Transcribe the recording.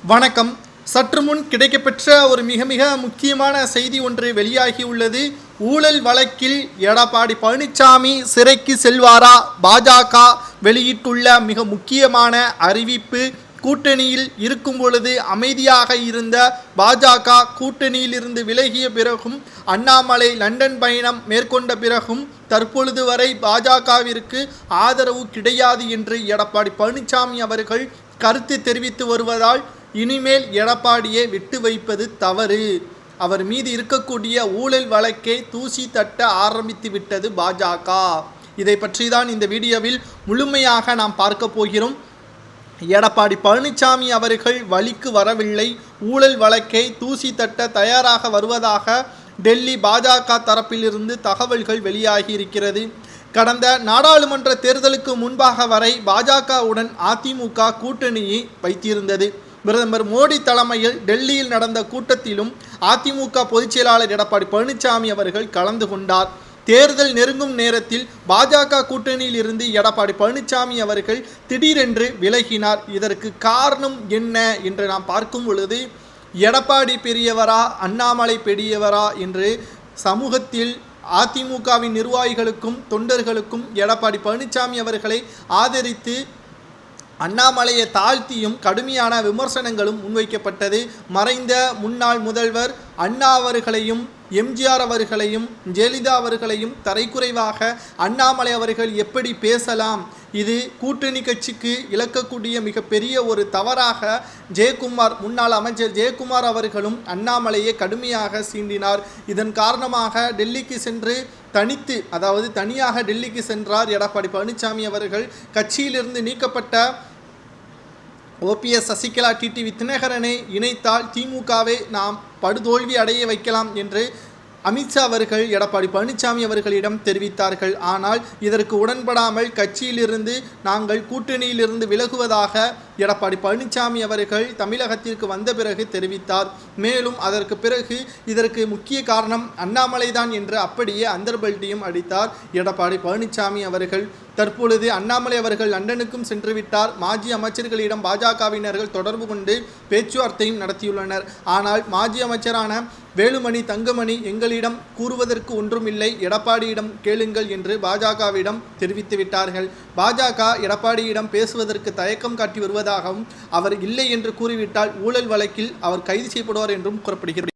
வணக்கம். சற்று முன் கிடைக்கப்பெற்ற ஒரு மிக மிக முக்கியமான செய்தி ஒன்று வெளியாகியுள்ளது. ஊழல் வழக்கில் எடப்பாடி பழனிசாமி சிறைக்கு செல்வாரா? பாஜக வெளியிட்டுள்ள மிக முக்கியமான அறிவிப்பு. கூட்டணியில் இருக்கும் பொழுது அமைதியாக இருந்த பாஜக கூட்டணியில் இருந்து விலகிய பிறகும், அண்ணாமலை லண்டன் பயணம் மேற்கொண்ட பிறகும் தற்பொழுது வரை பாஜகவிற்கு ஆதரவு கிடையாது என்று எடப்பாடி பழனிசாமி அவர்கள் கருத்து தெரிவித்து வருவதால் இனிமேல் எடப்பாடியை விட்டு வைப்பது தவறு. அவர் மீது இருக்கக்கூடிய ஊழல் வழக்கை தூசி தட்ட ஆரம்பித்து விட்டது பாஜக. இதை பற்றி தான் இந்த வீடியோவில் முழுமையாக நாம் பார்க்க போகிறோம். எடப்பாடி பழனிசாமி அவர்கள் வழிக்கு வரவில்லை. ஊழல் வழக்கை தூசி தட்ட தயாராக வருவதாக டெல்லி பாஜக தரப்பிலிருந்து தகவல்கள் வெளியாகி இருக்கிறது. கடந்த நாடாளுமன்ற தேர்தலுக்கு முன்பாக வரை பாஜகவுடன் அதிமுக கூட்டணியை வைத்திருந்தது. பிரதமர் மோடி தலைமையில் டெல்லியில் நடந்த கூட்டத்திலும் அதிமுக பொதுச் செயலாளர் எடப்பாடி பழனிசாமி அவர்கள் கலந்து கொண்டார். தேர்தல் நெருங்கும் நேரத்தில் பாஜக கூட்டணியில் இருந்து எடப்பாடி பழனிசாமி அவர்கள் திடீரென்று விலகினார். இதற்கு காரணம் என்ன என்று நாம் பார்க்கும் பொழுது, எடப்பாடி பெரியவரா அண்ணாமலை பெரியவரா என்று சமூகத்தில் அதிமுகவின் நிர்வாகிகளுக்கும் தொண்டர்களுக்கும் எடப்பாடி பழனிசாமி அவர்களை ஆதரித்து அண்ணாமலையை தாழ்த்தியும் கடுமையான விமர்சனங்களும் முன்வைக்கப்பட்டது. மறைந்த முன்னாள் முதல்வர் அண்ணா அவர்களையும், எம்ஜிஆர் அவர்களையும், ஜெயலலிதா அவர்களையும் தரைக்குறைவாக அண்ணாமலை அவர்கள் எப்படி பேசலாம், இது கூட்டணி கட்சிக்கு இழக்கக்கூடிய மிகப்பெரிய ஒரு தவறாக ஜெயக்குமார், முன்னாள் அமைச்சர் ஜெயக்குமார் அவர்களும் அண்ணாமலையை கடுமையாக சீண்டினார். இதன் காரணமாக டெல்லிக்கு சென்று தனியாக டெல்லிக்கு சென்றார் எடப்பாடி பழனிசாமி அவர்கள். கட்சியிலிருந்து நீக்கப்பட்ட ஓபிஎஸ், சசிகலா, டிடிவி தினகரனை இணைத்தால் திமுகவை நாம் படுதோல்வி அடைய வைக்கலாம் என்று அமித்ஷா அவர்கள் எடப்பாடி பழனிசாமி அவர்களிடம் தெரிவித்தார்கள். ஆனால் இதற்கு உடன்படாமல் கட்சியிலிருந்து நாங்கள் கூட்டணியிலிருந்து விலகுவதாக எடப்பாடி பழனிசாமி அவர்கள் தமிழகத்திற்கு வந்த பிறகு தெரிவித்தார். மேலும் அதற்கு பிறகு இதற்கு முக்கிய காரணம் அண்ணாமலை தான் என்று அப்படியே அந்தர்பல்ட்டியும் அடித்தார் எடப்பாடி பழனிசாமி அவர்கள். தற்பொழுது அண்ணாமலை அவர்கள் லண்டனுக்கும் சென்று விட்டார். மாஜி அமைச்சர்களிடம் பாஜகவினர்கள் தொடர்பு கொண்டு பேச்சுவார்த்தையும் நடத்தியுள்ளனர். ஆனால் மாஜி அமைச்சரான வேலுமணி, தங்கமணி எங்களிடம் கூறுவதற்கு ஒன்றுமில்லை, எடப்பாடியிடம் கேளுங்கள் என்று பாஜகவிடம் தெரிவித்து விட்டார்கள். பாஜக எடப்பாடியிடம் பேசுவதற்கு தயக்கம் காட்டி வருவதாகவும், அவர் இல்லை என்று கூறிவிட்டால் ஊழல் வழக்கில் அவர் கைது செய்யப்படுவார் என்றும் கூறப்படுகிறது.